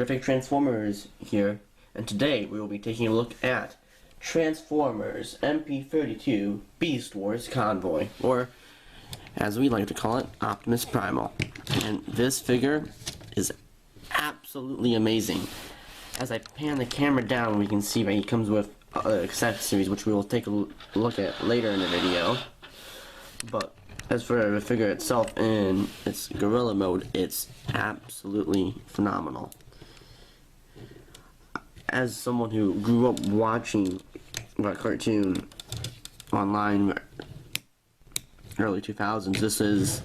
Terrific Transformers here, and today we will be taking a look at Transformers MP-32 Beast Wars Convoy, or as we like to call it, Optimus Primal. And this figure is absolutely amazing. As I pan the camera down, we can see that he comes with accessories, which we will take a look at later in the video. But as for the figure itself in its gorilla mode, it's absolutely phenomenal. As someone who grew up watching that cartoon online early 2000s, this is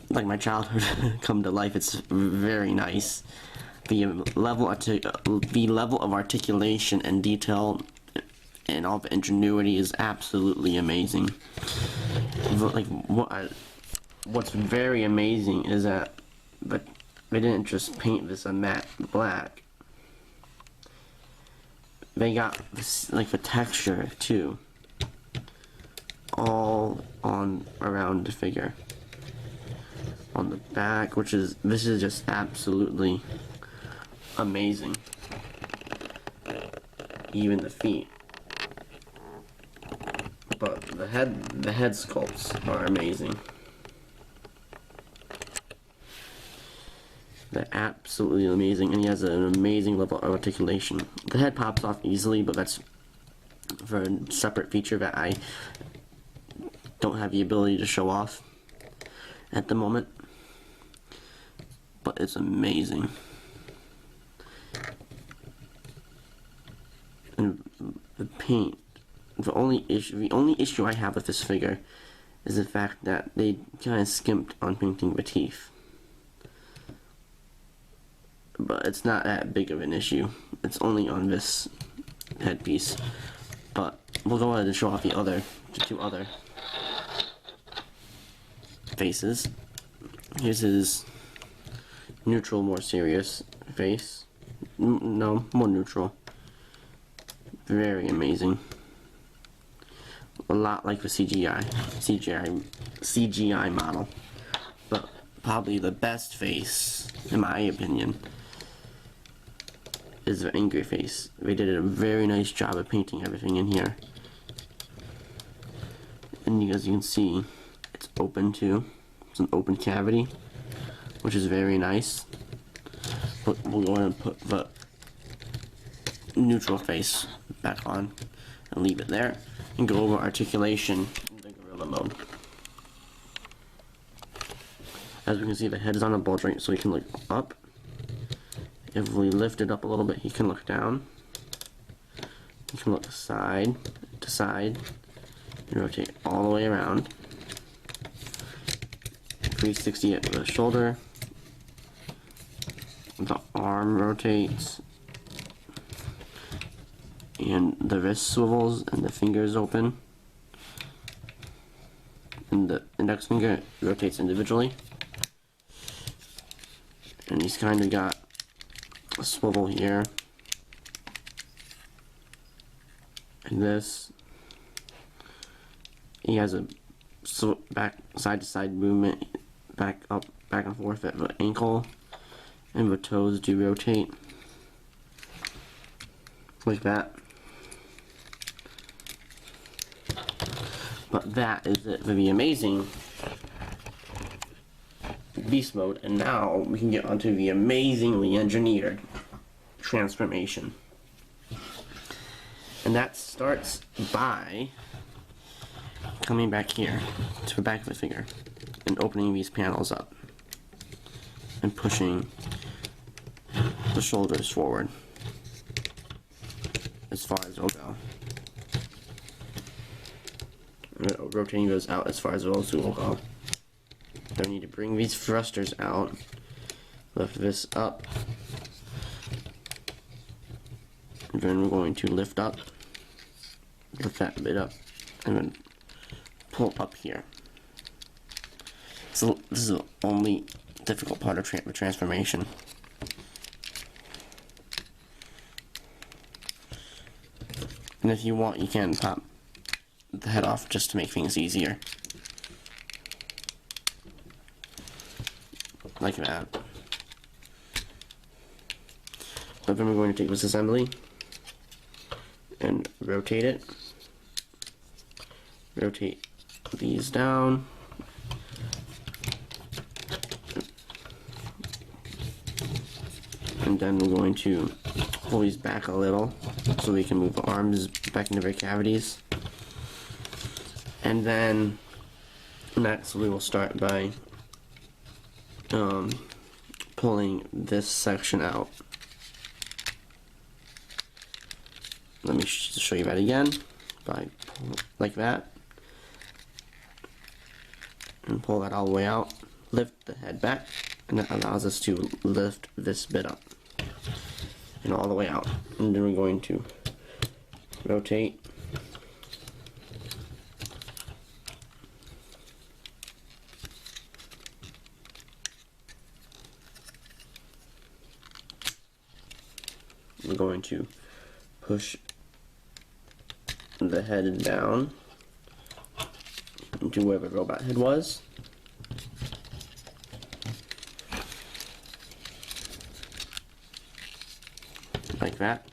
like my childhood come to life. It's very nice. The level of articulation and detail and all the ingenuity is absolutely amazing. Like what's very amazing is that they didn't just paint this a matte black. They got this, like, the texture too, all on around the figure. On the back, this is just absolutely amazing. Even the feet. But the head sculpts are amazing. They're absolutely amazing, and he has an amazing level of articulation. The head pops off easily, but that's for a separate feature that I don't have the ability to show off at the moment. But it's amazing. And the paint, the only issue I have with this figure is the fact that they kind of skimped on painting the teeth. But it's not that big of an issue. It's only on this headpiece. But we'll go ahead and show off the two other faces. Here's his neutral, more serious face. No, more neutral. Very amazing. A lot like the CGI model. But probably the best face, in my opinion, is the angry face. They did a very nice job of painting everything in here. And as you can see, it's open too. It's an open cavity, which is very nice. But we'll go ahead and put the neutral face back on and leave it there, and go over articulation in the gorilla mode. As we can see, the head is on a ball joint, so he can look up. If we lift it up a little bit, he can look down. He can look side to side and rotate all the way around. 360 at the shoulder. The arm rotates. And the wrist swivels and the fingers open. And the index finger rotates individually. And he's kind of got a swivel here, and this. He has a back side to side movement, back up, back and forth at the ankle, and the toes do rotate like that. But that is it for the amazing Beast mode, and now we can get onto the amazingly engineered transformation. And that starts by coming back here to the back of the figure and opening these panels up and pushing the shoulders forward as far as they'll go. Rotating those out as far as those will go. I need to bring these thrusters out, lift this up, and then we're going to lift that bit up, and then pull up here. So this is the only difficult part of the transformation. And if you want, you can pop the head off just to make things easier. Like that. Then we're going to take this assembly and rotate it. Rotate these down. And then we're going to pull these back a little so we can move the arms back into their cavities. And then next we will start by pulling this section out. Let me show you that again. By like that, and pull that all the way out. Lift the head back, and that allows us to lift this bit up and all the way out. And then we're going to rotate. We're going to push the head down into where the robot head was. Like that.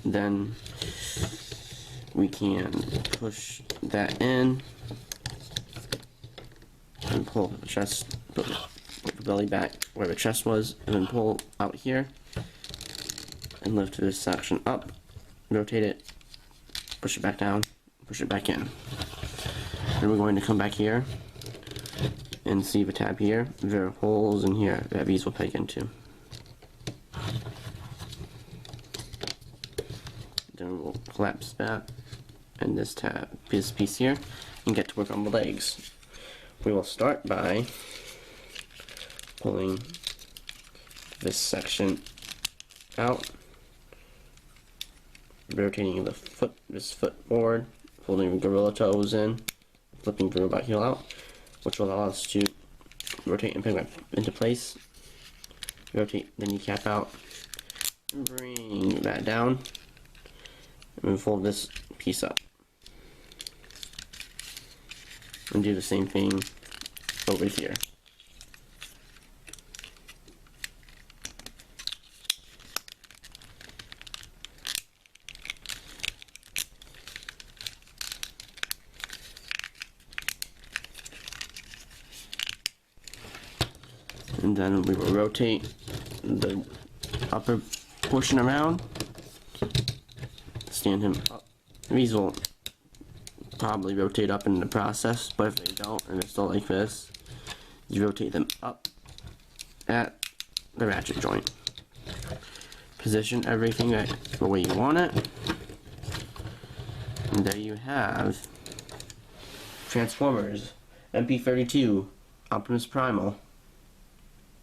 Then we can push that in and pull the chest, put the belly back where the chest was, and then pull out here and lift this section up, rotate it, push it back down, push it back in. Then we're going to come back here and see the tab here. There are holes in here that these will peg into. Then we'll collapse that and this piece here and get to work on the legs. We will start by pulling this section out, rotating this foot forward, folding the gorilla toes in, flipping the robot heel out, which will allow us to rotate and peg back into place. Rotate the kneecap out, bring that down, and we fold this piece up. And do the same thing over here. And then we will rotate the upper portion around, stand him up. These will probably rotate up in the process, but if they don't and they're still like this, you rotate them up at the ratchet joint. Position everything the way you want it, and there you have Transformers MP-32 Optimus Primal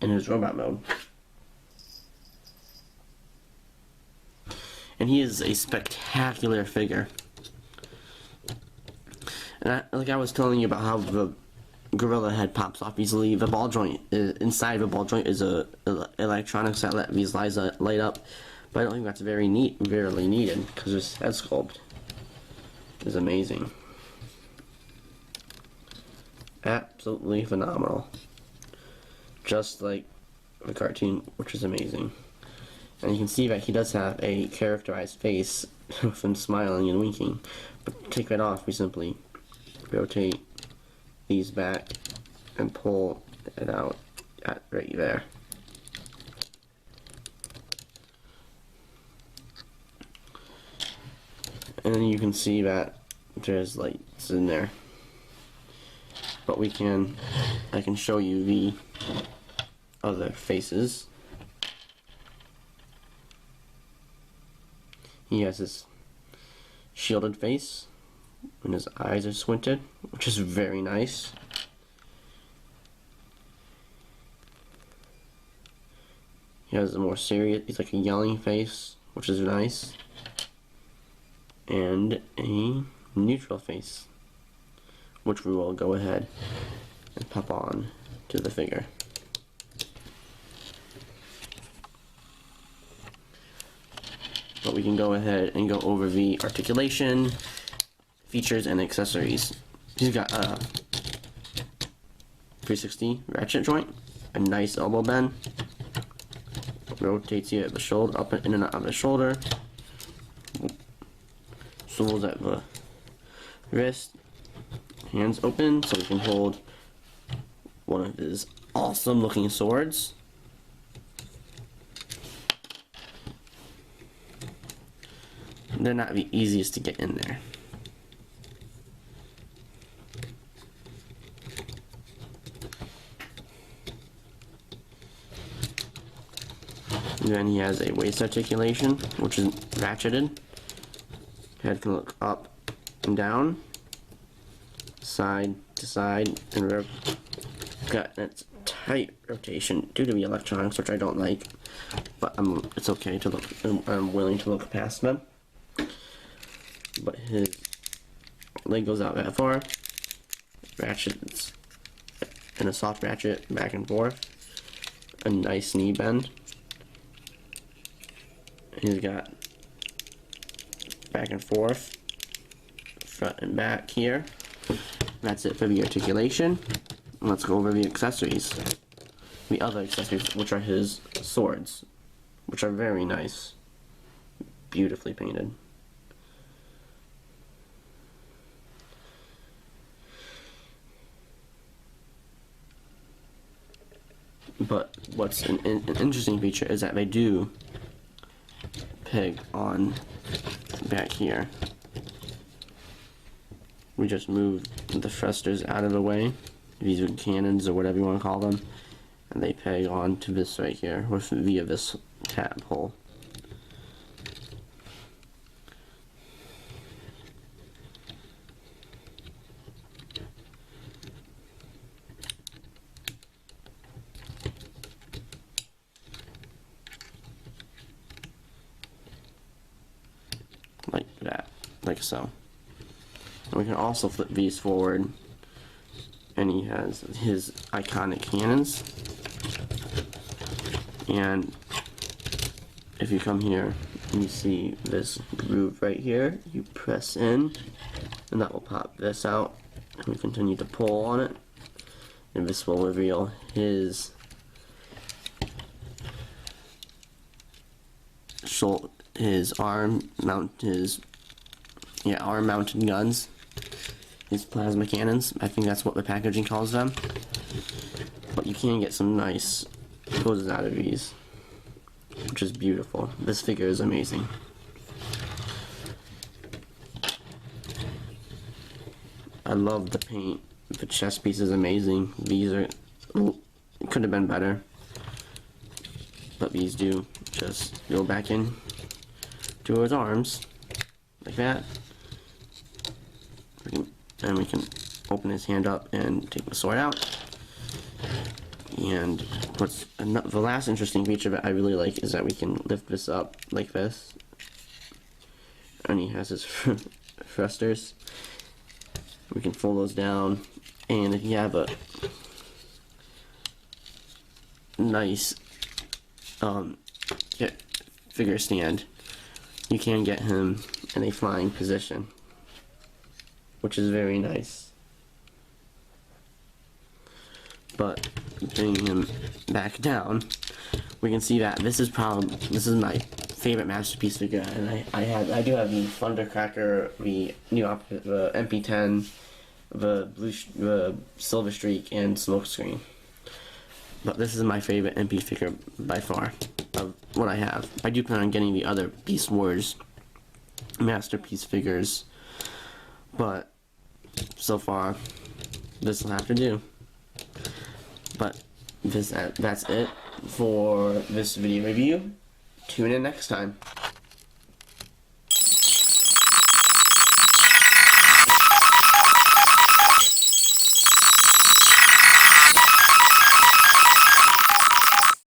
in his robot mode. And he is a spectacular figure. And like I was telling you about how the gorilla head pops off easily, the ball joint, inside the ball joint is electronics that let these lights light up. But I don't think that's very rarely needed, because this head sculpt is amazing. Absolutely phenomenal. Just like the cartoon, which is amazing. And you can see that he does have a characterized face with him smiling and winking. But to take that off, we simply rotate these back and pull it out right there. And then you can see that there's lights in there. But I can show you the other faces. He has this shielded face, and his eyes are squinted, which is very nice. He has a more serious, he's like a yelling face, which is nice. And a neutral face, which we will go ahead and pop on to the figure. But we can go ahead and go over the articulation, features, and accessories. He's got a 360 ratchet joint, a nice elbow bend, rotates here at the shoulder, up and in and out of the shoulder, swivels at the wrist, hands open so we can hold one of his awesome looking swords. They're not the easiest to get in there. And then he has a waist articulation, which is ratcheted. Head can look up and down, side to side, and got its tight rotation due to the electronics, which I don't like, but it's okay to look. I'm willing to look past them. But his leg goes out that far, ratchets and a soft ratchet back and forth, a nice knee bend. He's got back and forth, front and back here. That's it for the articulation. Let's go over the accessories. The other accessories, which are his swords, which are very nice, beautifully painted. But what's an interesting feature is that they do peg on back here. We just move the thrusters out of the way, these are cannons or whatever you want to call them, and they peg on to this right here via this tab hole. Like that, like so. And we can also flip these forward, and he has his iconic cannons. And if you come here and you see this groove right here, you press in, and that will pop this out, and we continue to pull on it, and this will reveal his arm mounted guns, his plasma cannons. I think that's what the packaging calls them. But you can get some nice poses out of these, which is beautiful. This figure is amazing. I love the paint. The chest piece is amazing. These are, it could have been better, but these do just go back in to his arms like that, and we can open his hand up and take the sword out. And the last interesting feature that I really like is that we can lift this up like this, and he has his thrusters. We can fold those down, and if you have a nice figure stand, you can get him in a flying position, which is very nice. But bringing him back down, we can see that this is my favorite masterpiece figure, and I do have the Thundercracker, the new the MP-10, the Silver Streak, and Smokescreen. But this is my favorite MP figure by far of what I have. I do plan on getting the other Beast Wars masterpiece figures, but so far this will have to do. But that's it for this video review. Tune in next time.